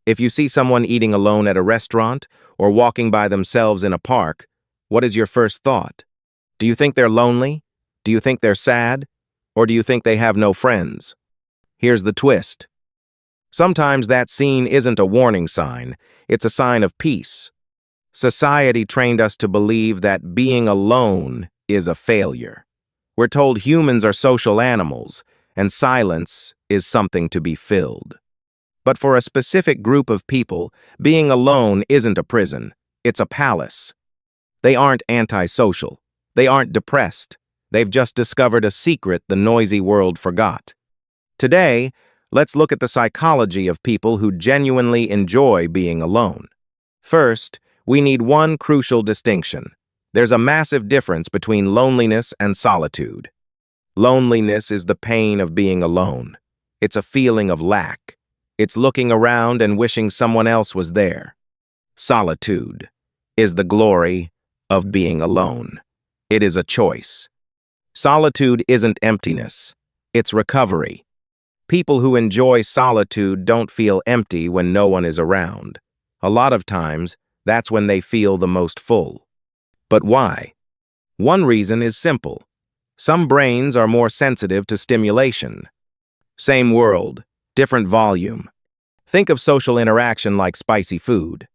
If you see someone eating alone at a restaurant or walking by themselves in a park, what is your first thought? Do you think they're lonely? Do you think they're sad? Or do you think they have no friends? Here's the twist. Sometimes that scene isn't a warning sign, it's a sign of peace. Society trained us to believe that being alone is a failure. We're told humans are social animals, and silence is something to be filled. But for a specific group of people, being alone isn't a prison, it's a palace. They aren't antisocial. They aren't depressed. They've just discovered a secret the noisy world forgot. Today, let's look at the psychology of people who genuinely enjoy being alone. First, we need one crucial distinction. There's a massive difference between loneliness and solitude. Loneliness is the pain of being alone. It's a feeling of lack. It's looking around and wishing someone else was there. Solitude is the glory of being alone. It is a choice. Solitude isn't emptiness. It's recovery. People who enjoy solitude don't feel empty when no one is around. A lot of times, that's when they feel the most full. But why? One reason is simple. Some brains are more sensitive to stimulation. Same world, different volume. Think of social interaction like spicy food.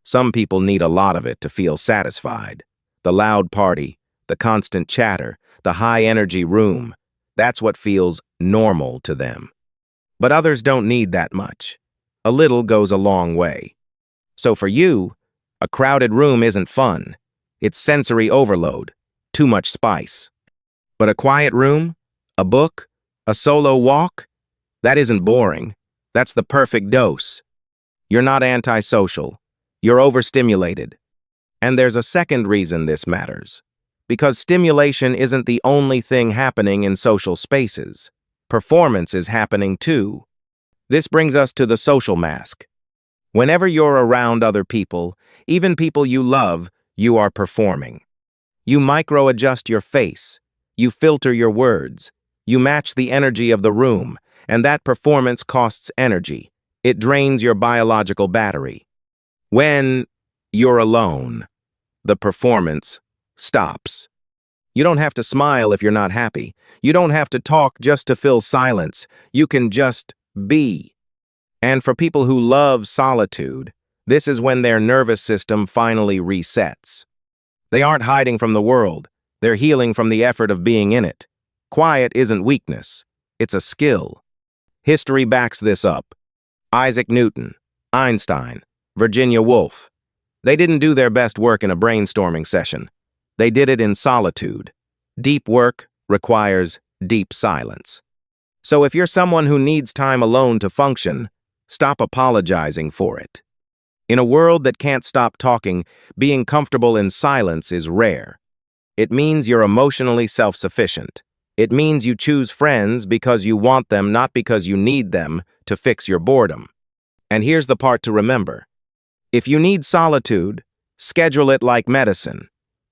Some people need a lot of it to feel satisfied. The loud party, the constant chatter, the high-energy room, that's what feels normal to them. But others don't need that much. A little goes a long way. So for you, a crowded room isn't fun. It's sensory overload, too much spice. But a quiet room, a book, a solo walk, that isn't boring. That's the perfect dose. You're not antisocial. You're overstimulated. And there's a second reason this matters. Because stimulation isn't the only thing happening in social spaces. Performance is happening too. This brings us to the social mask. Whenever you're around other people, even people you love, you are performing. You micro-adjust your face. You filter your words. You match the energy of the room, and that performance costs energy. It drains your biological battery. When you're alone, the performance stops. You don't have to smile if you're not happy. You don't have to talk just to fill silence. You can just be. And for people who love solitude, this is when their nervous system finally resets. They aren't hiding from the world. They're healing from the effort of being in it. Quiet isn't weakness. It's a skill. History backs this up. Isaac Newton, Einstein, Virginia Woolf. They didn't do their best work in a brainstorming session. They did it in solitude. Deep work requires deep silence. So if you're someone who needs time alone to function, stop apologizing for it. In a world that can't stop talking, being comfortable in silence is rare. It means you're emotionally self-sufficient. It means you choose friends because you want them, not because you need them to fix your boredom. And here's the part to remember. If you need solitude, schedule it like medicine,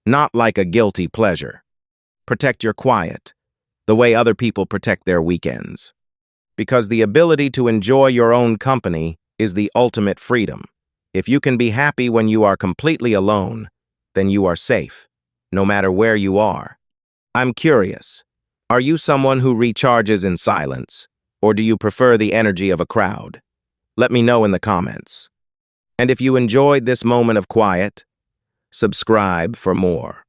not like a guilty pleasure. Protect your quiet, the way other people protect their weekends. Because the ability to enjoy your own company is the ultimate freedom. If you can be happy when you are completely alone, then you are safe, no matter where you are. I'm curious, are you someone who recharges in silence, or do you prefer the energy of a crowd? Let me know in the comments. And if you enjoyed this moment of quiet, subscribe for more.